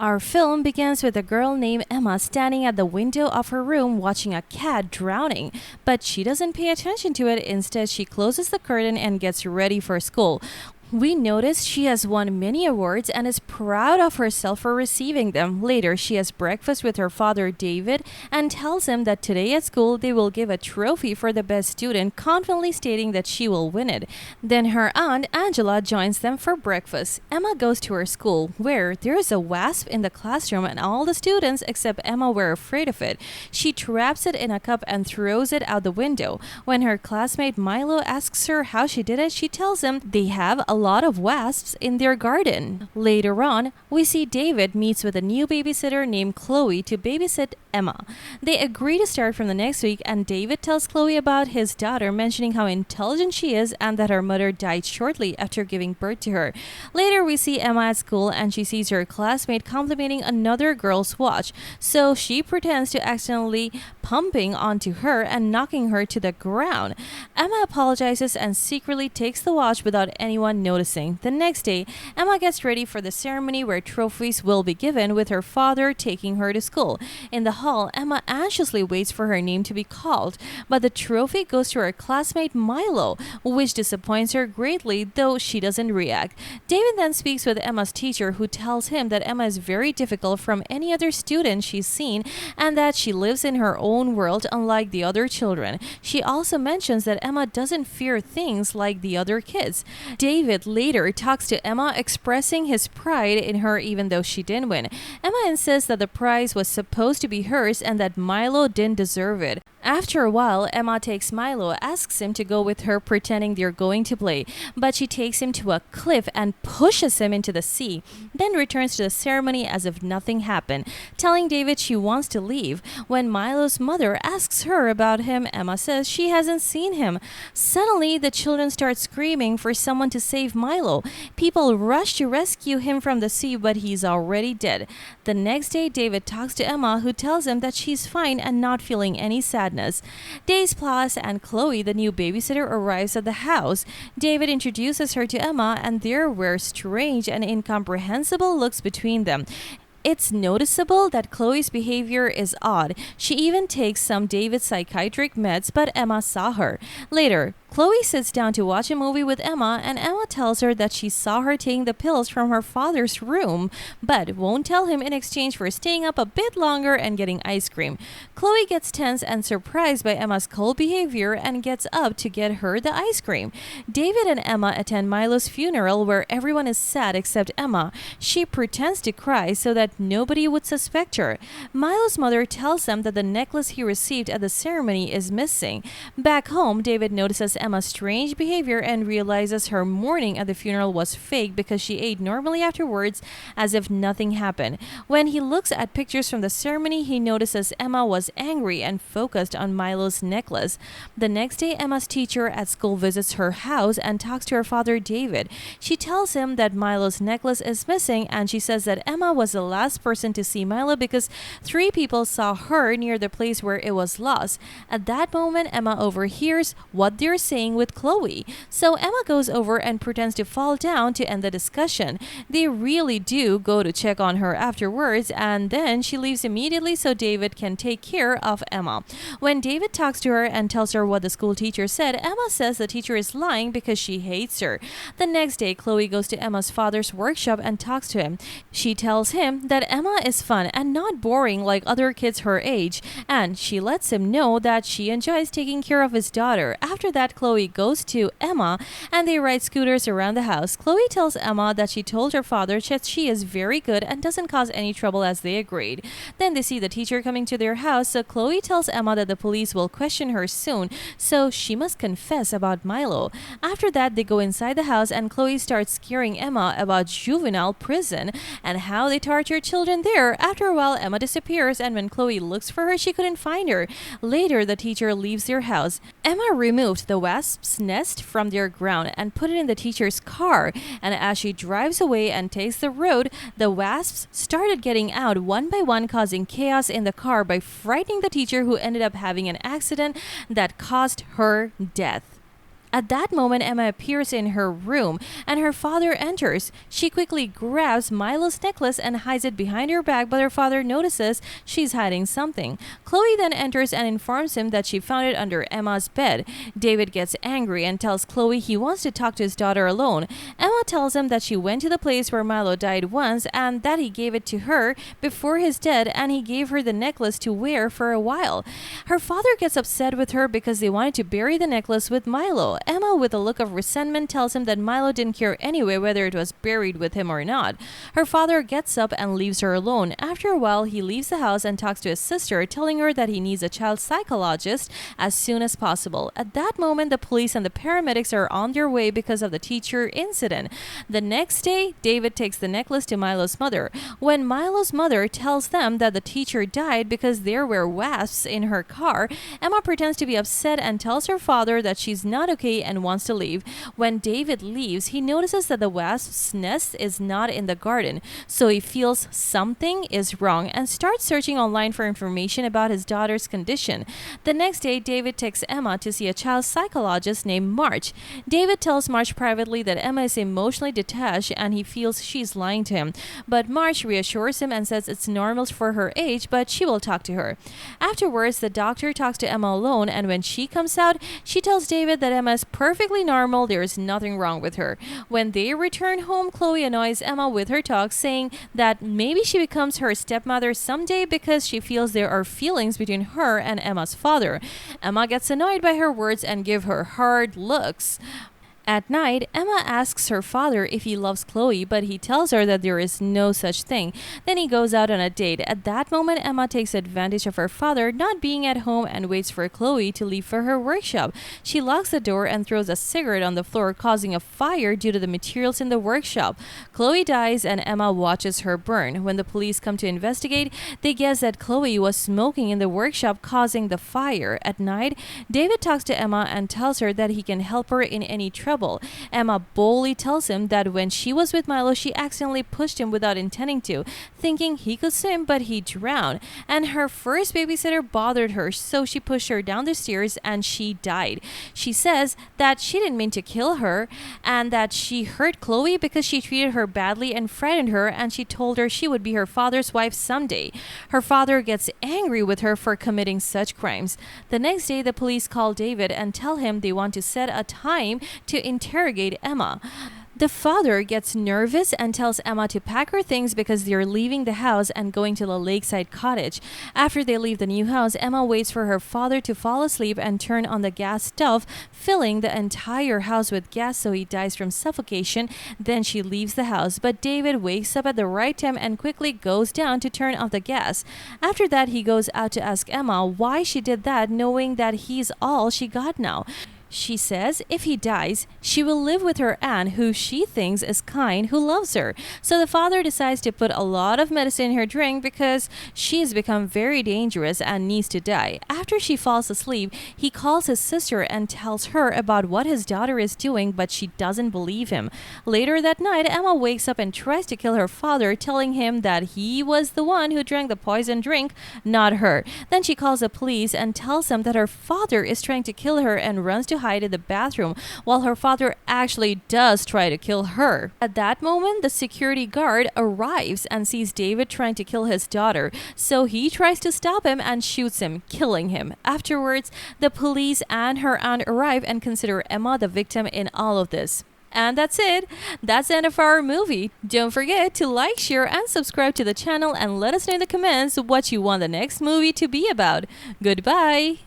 Our film begins with a girl named Emma standing at the window of her room watching a cat drowning, but she doesn't pay attention to it. Instead, she closes the curtain and gets ready for school. We notice she has won many awards and is proud of herself for receiving them. Later, she has breakfast with her father, David, and tells him that today at school they will give a trophy for the best student, confidently stating that she will win it. Then her aunt, Angela, joins them for breakfast. Emma goes to her school, where there is a wasp in the classroom, and all the students except Emma were afraid of it. She traps it in a cup and throws it out the window. When her classmate Milo asks her how she did it, she tells him they have a lot of wasps in their garden. Later on, we see David meets with a new babysitter named Chloe to babysit Emma. They agree to start from the next week, and David tells Chloe about his daughter, mentioning how intelligent she is and that her mother died shortly after giving birth to her. Later, we see Emma at school and she sees her classmate complimenting another girl's watch, so she pretends to accidentally pumping onto her and knocking her to the ground. Emma apologizes and secretly takes the watch without anyone noticing. The next day, Emma gets ready for the ceremony where trophies will be given, with her father taking her to school. In the hall, Emma anxiously waits for her name to be called, but the trophy goes to her classmate Milo, which disappoints her greatly, though she doesn't react. David then speaks with Emma's teacher, who tells him that Emma is very difficult from any other student she's seen and that she lives in her own world unlike the other children. She also mentions that Emma doesn't fear things like the other kids. David later talks to Emma, expressing his pride in her even though she didn't win. Emma insists that the prize was supposed to be hers and that Milo didn't deserve it. After a while, Emma takes Milo, asks him to go with her pretending they're going to play, but she takes him to a cliff and pushes him into the sea, then returns to the ceremony as if nothing happened, telling David she wants to leave. When Milo's mother asks her about him, Emma says she hasn't seen him. Suddenly, the children start screaming for someone to save Milo. People rush to rescue him from the sea, but he's already dead. The next day, David talks to Emma, who tells him that she's fine and not feeling any sadness. Days pass and Chloe, the new babysitter, arrives at the house. David introduces her to Emma, and there were strange and incomprehensible looks between them. It's noticeable that Chloe's behavior is odd. She even takes some David's psychiatric meds, but Emma saw her. Later, Chloe sits down to watch a movie with Emma, and Emma tells her that she saw her taking the pills from her father's room, but won't tell him in exchange for staying up a bit longer and getting ice cream. Chloe gets tense and surprised by Emma's cold behavior and gets up to get her the ice cream. David and Emma attend Milo's funeral, where everyone is sad except Emma. She pretends to cry so that nobody would suspect her. Milo's mother tells them that the necklace he received at the ceremony is missing. Back home, David notices Emma's strange behavior and realizes her mourning at the funeral was fake because she ate normally afterwards as if nothing happened. When he looks at pictures from the ceremony, he notices Emma was angry and focused on Milo's necklace. The next day, Emma's teacher at school visits her house and talks to her father, David. She tells him that Milo's necklace is missing, and she says that Emma was the last person to see Milo because 3 people saw her near the place where it was lost. At that moment, Emma overhears what they're saying with Chloe. So Emma goes over and pretends to fall down to end the discussion. They really do go to check on her afterwards, and then she leaves immediately so David can take care of Emma. When David talks to her and tells her what the school teacher said, Emma says the teacher is lying because she hates her. The next day, Chloe goes to Emma's father's workshop and talks to him. She tells him that Emma is fun and not boring like other kids her age, and she lets him know that she enjoys taking care of his daughter. After that, Chloe goes to Emma and they ride scooters around the house. Chloe tells Emma that she told her father that she is very good and doesn't cause any trouble, as they agreed. Then they see the teacher coming to their house, so Chloe tells Emma that the police will question her soon, so she must confess about Milo. After that, they go inside the house and Chloe starts scaring Emma about juvenile prison and how they torture children there. After a while, Emma disappears, and when Chloe looks for her, she couldn't find her. Later, the teacher leaves their house. Emma removed the wasp's nest from their ground and put it in the teacher's car, and as she drives away and takes the road, the wasps started getting out one by one, causing chaos in the car by frightening the teacher, who ended up having an accident that caused her death. At that moment, Emma appears in her room and her father enters. She quickly grabs Milo's necklace and hides it behind her back, but her father notices she's hiding something. Chloe then enters and informs him that she found it under Emma's bed. David gets angry and tells Chloe he wants to talk to his daughter alone. Emma tells him that she went to the place where Milo died once and that he gave it to her before his death, and he gave her the necklace to wear for a while. Her father gets upset with her because they wanted to bury the necklace with Milo. Emma, with a look of resentment, tells him that Milo didn't care anyway whether it was buried with him or not. Her father gets up and leaves her alone. After a while, he leaves the house and talks to his sister, telling her that he needs a child psychologist as soon as possible. At that moment, the police and the paramedics are on their way because of the teacher incident. The next day, David takes the necklace to Milo's mother. When Milo's mother tells them that the teacher died because there were wasps in her car, Emma pretends to be upset and tells her father that she's not okay and wants to leave. When David leaves, he notices that the wasp's nest is not in the garden, so he feels something is wrong and starts searching online for information about his daughter's condition. The next day, David takes Emma to see a child psychologist named March. David tells March privately that Emma is emotionally detached and he feels she's lying to him, but March reassures him and says it's normal for her age, but she will talk to her. Afterwards, the doctor talks to Emma alone, and when she comes out, she tells David that Emma is perfectly normal, there is nothing wrong with her. When they return home, Chloe annoys Emma with her talk, saying that maybe she becomes her stepmother someday because she feels there are feelings between her and Emma's father. Emma gets annoyed by her words and gives her hard looks. At night, Emma asks her father if he loves Chloe, but he tells her that there is no such thing. Then he goes out on a date. At that moment, Emma takes advantage of her father not being at home and waits for Chloe to leave for her workshop. She locks the door and throws a cigarette on the floor, causing a fire due to the materials in the workshop. Chloe dies and Emma watches her burn. When the police come to investigate, they guess that Chloe was smoking in the workshop, causing the fire. At night, David talks to Emma and tells her that he can help her in any trouble. Emma boldly tells him that when she was with Milo, she accidentally pushed him without intending to, thinking he could swim, but he drowned. And her first babysitter bothered her, so she pushed her down the stairs and she died. She says that she didn't mean to kill her and that she hurt Chloe because she treated her badly and frightened her, and she told her she would be her father's wife someday. Her father gets angry with her for committing such crimes. The next day, the police call David and tell him they want to set a time to interrogate Emma. The father gets nervous and tells Emma to pack her things because they're leaving the house and going to the lakeside cottage. After they leave the new house, Emma waits for her father to fall asleep and turn on the gas stove, filling the entire house with gas so he dies from suffocation. Then she leaves the house, but David wakes up at the right time and quickly goes down to turn off the gas. After that, he goes out to ask Emma why she did that, knowing that he's all she got now. She says if he dies, she will live with her aunt, who she thinks is kind, who loves her. So the father decides to put a lot of medicine in her drink because she's become very dangerous and needs to die. After she falls asleep, he calls his sister and tells her about what his daughter is doing, but she doesn't believe him. Later that night, Emma wakes up and tries to kill her father, telling him that he was the one who drank the poisoned drink, not her. Then she calls the police and tells them that her father is trying to kill her and runs to hide in the bathroom, while her father actually does try to kill her. At that moment, the security guard arrives and sees David trying to kill his daughter, so he tries to stop him and shoots him, killing him. Afterwards, the police and her aunt arrive and consider Emma the victim in all of this. And that's it. That's the end of our movie. Don't forget to like, share, and subscribe to the channel, and let us know in the comments what you want the next movie to be about. Goodbye.